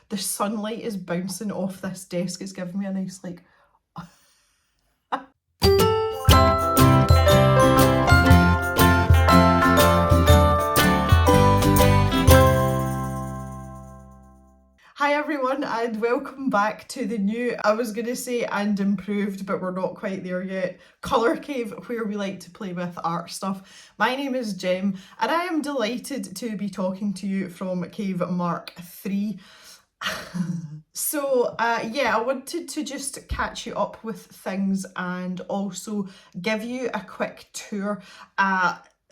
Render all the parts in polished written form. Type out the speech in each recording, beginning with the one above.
The sunlight is bouncing off this desk. It's giving me a nice like... Hi everyone and welcome back to the new, I was going to say and improved, but we're not quite there yet, Colour Cave, where we like to play with art stuff. My name is Jem and I am delighted to be talking to you from Cave Mark 3. So yeah, I wanted to just catch you up with things and also give you a quick tour.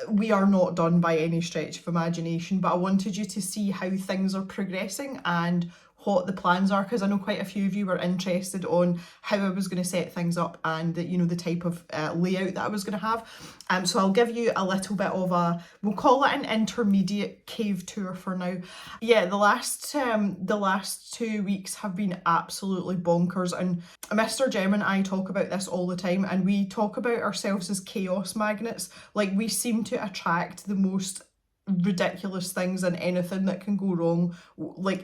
We are not done by any stretch of imagination, but I wanted you to see how things are progressing and what the plans are, because I know quite a few of you were interested on how I was going to set things up and the type of layout that I was going to have. So I'll give you a little bit of a, we'll call it an intermediate cave tour for now. Yeah, the last 2 weeks have been absolutely bonkers, and Mr. Jem and I talk about this all the time, and we talk about ourselves as chaos magnets. Like, we seem to attract the most ridiculous things, and anything that can go wrong, like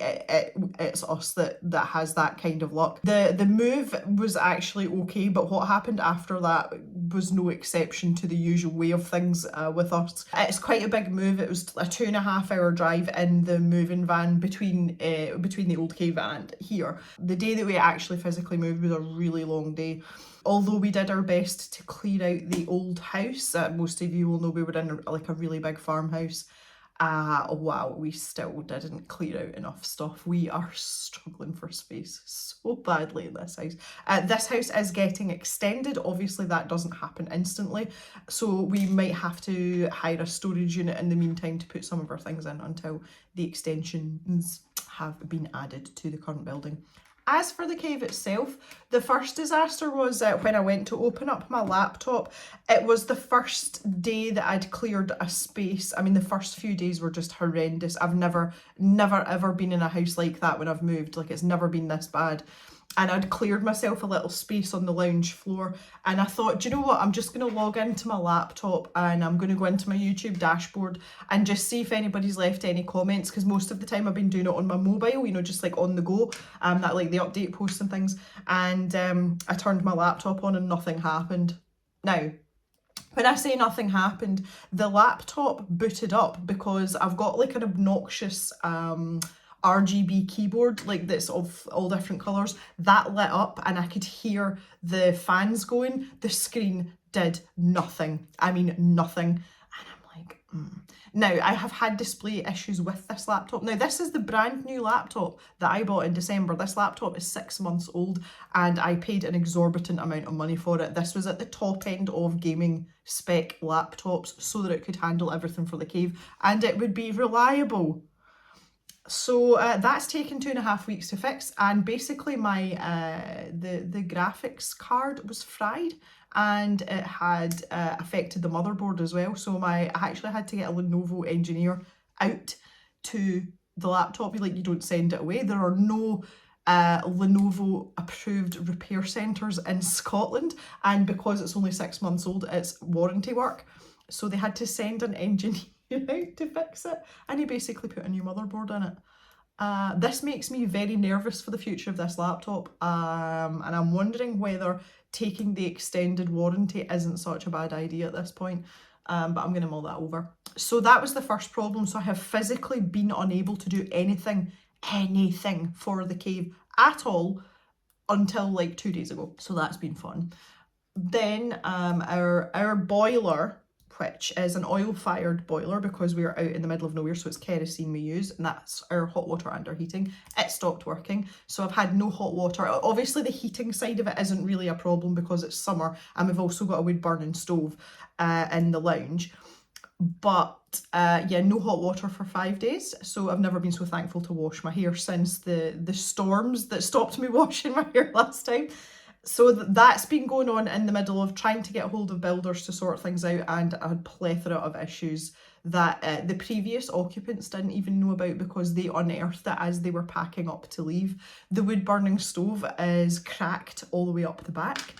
it's us that has that kind of luck. The move was actually okay, but what happened after that was no exception to the usual way of things with us. It's quite a big move. It was a 2.5 hour drive in the moving van between the old cave and here. The day that we actually physically moved was a really long day. Although we did our best to clear out the old house, most of you will know we were in like a really big farmhouse. Wow, we still didn't clear out enough stuff. We are struggling for space so badly in this house. This house is getting extended. Obviously that doesn't happen instantly, so we might have to hire a storage unit in the meantime to put some of our things in until the extensions have been added to the current building. As for the cave itself, the first disaster was when I went to open up my laptop. It was the first day that I'd cleared a space. I mean, the first few days were just horrendous. I've never ever been in a house like that when I've moved. Like, it's never been this bad. And I'd cleared myself a little space on the lounge floor, and I thought, do you know what, I'm just going to log into my laptop and I'm going to go into my YouTube dashboard and just see if anybody's left any comments, because most of the time I've been doing it on my mobile, just like on the go, that like the update posts and things. And I turned my laptop on and nothing happened. Now, when I say nothing happened, the laptop booted up because I've got like an obnoxious RGB keyboard, like that's of all different colours. That lit up and I could hear the fans going. The screen did nothing. I mean, nothing. And I'm like, Now, I have had display issues with this laptop. Now, this is the brand new laptop that I bought in December. This laptop is 6 months old and I paid an exorbitant amount of money for it. This was at the top end of gaming spec laptops so that it could handle everything for the cave and it would be reliable. So that's taken 2.5 weeks to fix, and basically my the graphics card was fried and it had affected the motherboard as well. So I actually had to get a Lenovo engineer out to the laptop. Like, you don't send it away. There are no Lenovo approved repair centres in Scotland, and because it's only 6 months old, it's warranty work. So they had to send an engineer out to fix it, and he basically put a new motherboard in it. This makes me very nervous for the future of this laptop, and I'm wondering whether taking the extended warranty isn't such a bad idea at this point, but I'm going to mull that over. So that was the first problem. So I have physically been unable to do anything for the cave at all until like 2 days ago. So that's been fun. Then our boiler, which is an oil-fired boiler because we are out in the middle of nowhere, so it's kerosene we use, and that's our hot water and our heating. It stopped working, so I've had no hot water. Obviously, the heating side of it isn't really a problem because it's summer, and we've also got a wood-burning stove in the lounge. But yeah, no hot water for 5 days, so I've never been so thankful to wash my hair since the storms that stopped me washing my hair last time. So that's been going on in the middle of trying to get hold of builders to sort things out, and a plethora of issues that the previous occupants didn't even know about because they unearthed it as they were packing up to leave. The wood burning stove is cracked all the way up the back,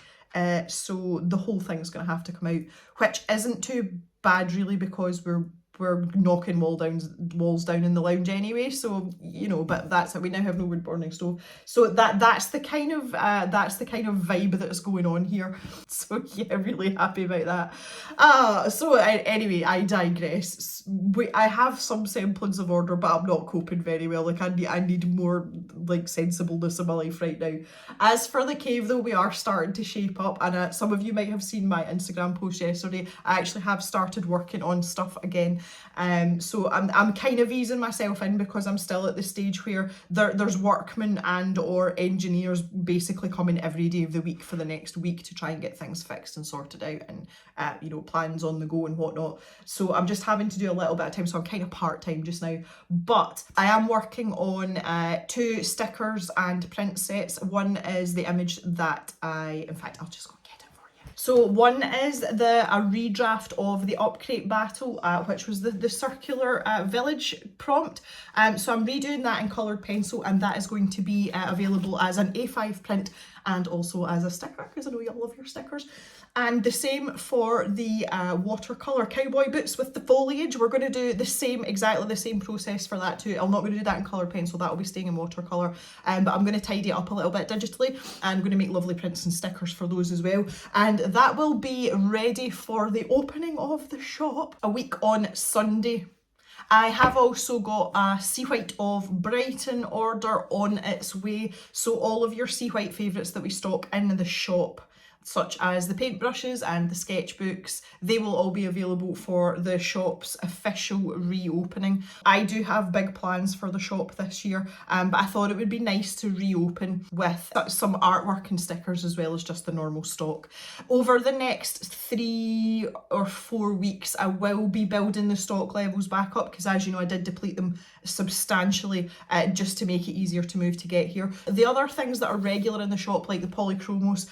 so the whole thing's going to have to come out, which isn't too bad really because we're we're knocking walls down in the lounge anyway, so you know, but that's it. We now have no wood burning stove, so that's the kind of vibe that's going on here. So yeah, really happy about that. Anyway, I digress. I have some semblance of order, but I'm not coping very well. Like I need more like sensibleness in my life right now. As for the cave though, we are starting to shape up, and some of you might have seen my Instagram post yesterday. I actually have started working on stuff again. So I'm kind of easing myself in because I'm still at the stage where there's workmen and or engineers basically coming every day of the week for the next week to try and get things fixed and sorted out, and you know, plans on the go and whatnot. So I'm just having to do a little bit of time, so I'm kind of part-time just now, but I am working on 2 stickers and print sets. One is the image that in fact I'll just go. So one is a redraft of the Upcrate battle, which was the circular village prompt. So I'm redoing that in coloured pencil, and that is going to be available as an A5 print and also as a sticker, because I know you all love your stickers. And the same for the watercolour cowboy boots with the foliage. We're going to do exactly the same process for that too. I'm not going to do that in coloured pencil, that will be staying in watercolour, but I'm going to tidy it up a little bit digitally, and I'm going to make lovely prints and stickers for those as well. And that will be ready for the opening of the shop a week on Sunday. I have also got a Sea White of Brighton order on its way, so all of your Sea White favourites that we stock in the shop, such as the paintbrushes and the sketchbooks, they will all be available for the shop's official reopening. I do have big plans for the shop this year, but I thought it would be nice to reopen with some artwork and stickers as well as just the normal stock. Over the next 3 or 4 weeks, I will be building the stock levels back up, because as you know, I did deplete them substantially just to make it easier to move to get here. The other things that are regular in the shop, like the polychromos,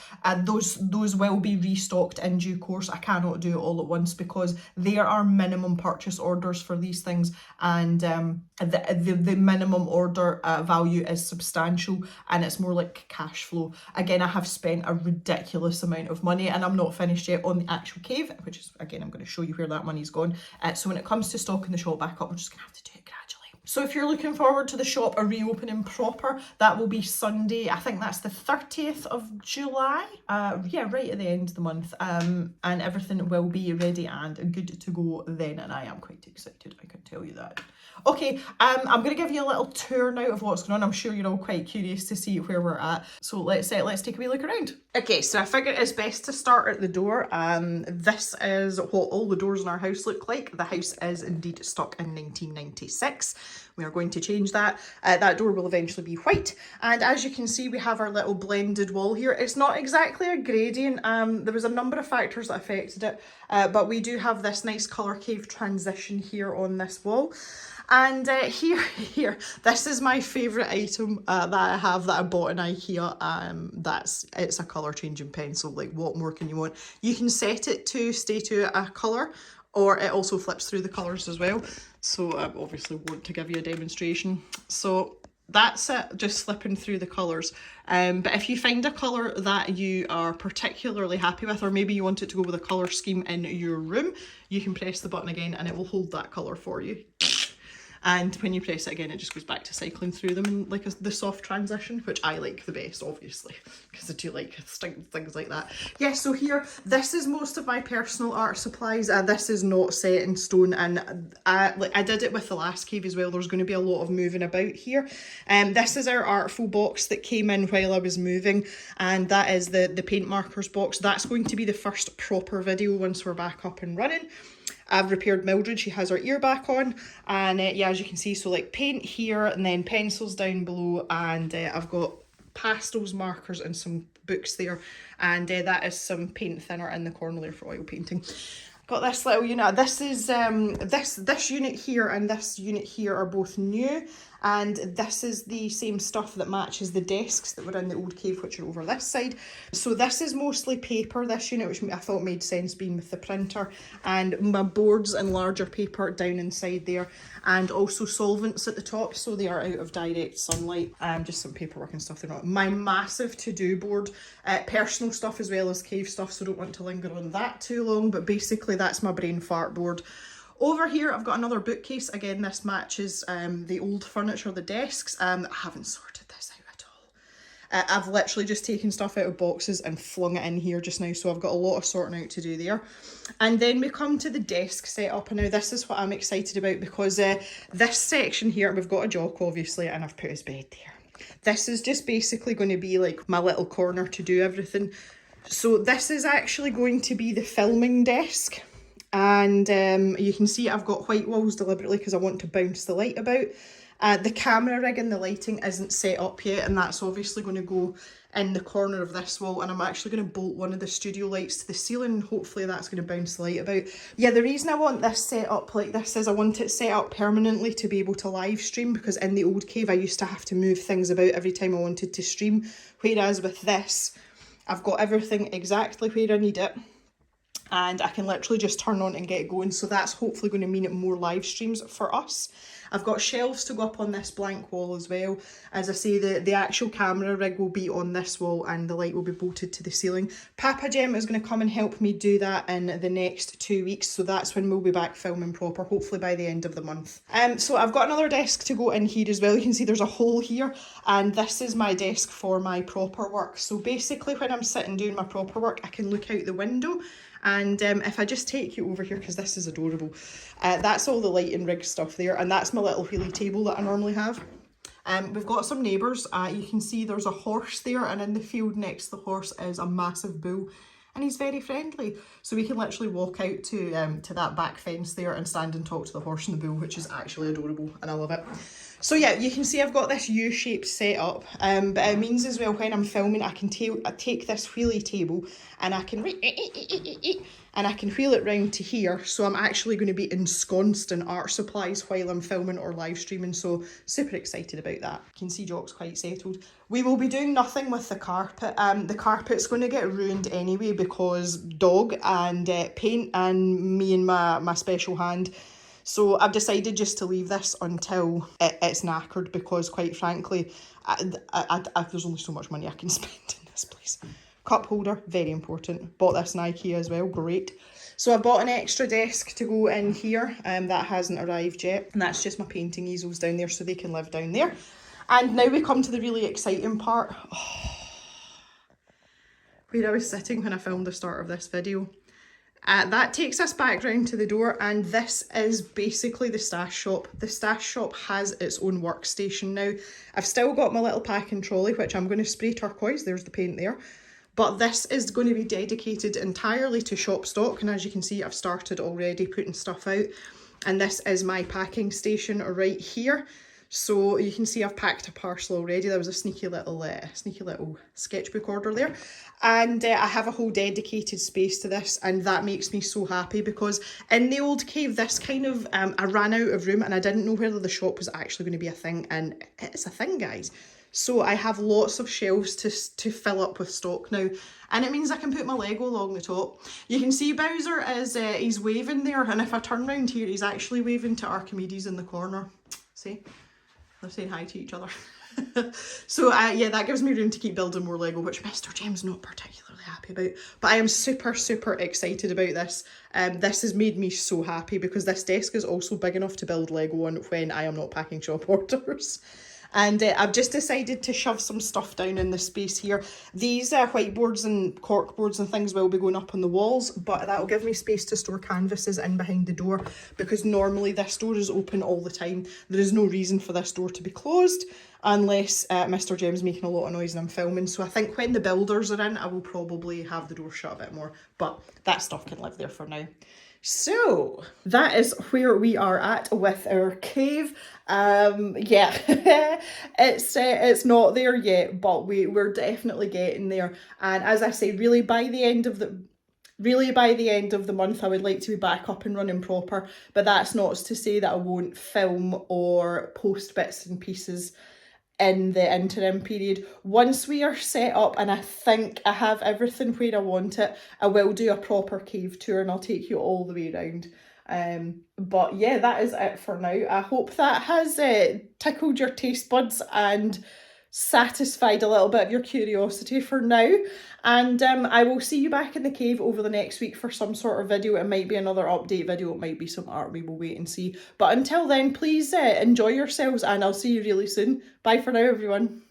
those will be restocked in due course. I cannot do it all at once because there are minimum purchase orders for these things, and the minimum order value is substantial, and it's more like cash flow. Again, I have spent a ridiculous amount of money, and I'm not finished yet on the actual cave, which is, again, I'm going to show you where that money's gone. So when it comes to stocking the shop back up, we're just going to have to do it gradually. So if you're looking forward to the shop reopening proper, that will be Sunday. I think that's the 30th of July. Yeah, right at the end of the month. And everything will be ready and good to go then. And I am quite excited, I can tell you that. Okay, I'm going to give you a little tour now of what's going on. I'm sure you're all quite curious to see where we're at. So let's take a wee look around. Okay, so I figured it's best to start at the door. This is what all the doors in our house look like. The house is indeed stuck in 1996. We are going to change that. That door will eventually be white. And as you can see, we have our little blended wall here. It's not exactly a gradient. There was a number of factors that affected it, but we do have this nice colour cave transition here on this wall. And here, this is my favourite item that I have that I bought in IKEA. It's a colour changing pencil. Like, what more can you want? You can set it to stay to a colour, or it also flips through the colours as well. So I obviously want to give you a demonstration. So that's it, just flipping through the colours. But if you find a colour that you are particularly happy with, or maybe you want it to go with a colour scheme in your room, you can press the button again and it will hold that colour for you. And when you press it again, it just goes back to cycling through them in like the soft transition, which I like the best, obviously, because I do like things like that. Yeah, so here, this is most of my personal art supplies. This is not set in stone, and I did it with the last cave as well. There's going to be a lot of moving about here. This is our Artful box that came in while I was moving, and that is the paint markers box. That's going to be the first proper video once we're back up and running. I've repaired Mildred, she has her ear back on, and yeah, as you can see, so like paint here and then pencils down below, and I've got pastels, markers and some books there, and that is some paint thinner in the corner there for oil painting. Got this little unit. This is this unit here and this unit here are both new, and this is the same stuff that matches the desks that were in the old cave, which are over this side. So this is mostly paper, this unit, which I thought made sense being with the printer, and my boards and larger paper down inside there, and also solvents at the top, so they are out of direct sunlight. Just some paperwork and stuff. They're not my massive to-do board, personal stuff as well as cave stuff, so don't want to linger on that too long, but basically that's my brain fart board. Over here I've got another bookcase. Again, this matches the old furniture, the desks. I haven't sorted this out at all. I've literally just taken stuff out of boxes and flung it in here just now, so I've got a lot of sorting out to do there. And then we come to the desk setup, and now this is what I'm excited about, because this section here, we've got a jock obviously, and I've put his bed there. This is just basically going to be like my little corner to do everything. So this is actually going to be the filming desk. And you can see I've got white walls deliberately because I want to bounce the light about. The camera rig and the lighting isn't set up yet, and that's obviously going to go in the corner of this wall, and I'm actually going to bolt one of the studio lights to the ceiling, and hopefully that's going to bounce the light about. Yeah, the reason I want this set up like this is I want it set up permanently to be able to live stream, because in the old cave I used to have to move things about every time I wanted to stream, whereas with this I've got everything exactly where I need it, and I can literally just turn on and get going. So that's hopefully going to mean more live streams for us. I've got shelves to go up on this blank wall as well. As I say, the actual camera rig will be on this wall and the light will be bolted to the ceiling. Papa Gem is going to come and help me do that in the next 2 weeks, so that's when we'll be back filming proper, hopefully by the end of the month. So I've got another desk to go in here as well. You can see there's a hole here, and this is my desk for my proper work. So basically when I'm sitting doing my proper work, I can look out the window. And if I just take you over here, because this is adorable, that's all the lighting rig stuff there, and that's my little wheelie table that I normally have. We've got some neighbours. You can see there's a horse there, and in the field next to the horse is a massive bull, and he's very friendly. So we can literally walk out to that back fence there and stand and talk to the horse and the bull, which is actually adorable, and I love it. So yeah, you can see I've got this U-shaped setup, but it means as well when I'm filming I can take this wheelie table and I can wheel it round to here, so I'm actually going to be ensconced in art supplies while I'm filming or live streaming, so super excited about that. You can see Jock's quite settled. We will be doing nothing with the carpet. The carpet's going to get ruined anyway because dog and paint and me and my special hand. So I've decided just to leave this until it's knackered, because quite frankly, there's only so much money I can spend in this place. Cup holder, very important. Bought this in IKEA as well, great. So I bought an extra desk to go in here, that hasn't arrived yet. And that's just my painting easels down there, so they can live down there. And now we come to the really exciting part. Where I was sitting when I filmed the start of this video. That takes us back round to the door, and this is basically the stash shop. The stash shop has its own workstation now. I've still got my little packing trolley, which I'm going to spray turquoise, there's the paint there. But this is going to be dedicated entirely to shop stock, and as you can see I've started already putting stuff out. And this is my packing station right here. So you can see I've packed a parcel already. There was a sneaky little sketchbook order there. And I have a whole dedicated space to this, and that makes me so happy, because in the old cave, this kind of, I ran out of room and I didn't know whether the shop was actually going to be a thing, and it's a thing, guys. So I have lots of shelves to fill up with stock now, and it means I can put my Lego along the top. You can see Bowser is, he's waving there, and if I turn around here, he's actually waving to Archimedes in the corner. See? They're saying hi to each other. So yeah, that gives me room to keep building more Lego, which Mr. Gem's not particularly happy about. But I am super, super excited about this. This has made me so happy, because this desk is also big enough to build Lego on when I am not packing shop orders. And I've just decided to shove some stuff down in this space here. These whiteboards and corkboards and things will be going up on the walls, but that'll give me space to store canvases in behind the door, because normally this door is open all the time. There is no reason for this door to be closed unless Mr. Gem's making a lot of noise and I'm filming. So I think when the builders are in, I will probably have the door shut a bit more, but that stuff can live there for now. So that is where we are at with our cave. Yeah, it's not there yet, but we're definitely getting there. And as I say, really by the end of the month, I would like to be back up and running proper. But that's not to say that I won't film or post bits and pieces in the interim period. Once we are set up and I think I have everything where I want it, I will do a proper cave tour and I'll take you all the way around. But yeah, that is it for now. I hope that has tickled your taste buds and satisfied a little bit of your curiosity for now, and I will see you back in the cave over the next week for some sort of video. It might be another update video, it might be some art, we will wait and see. But until then, please enjoy yourselves, and I'll see you really soon. Bye for now, everyone.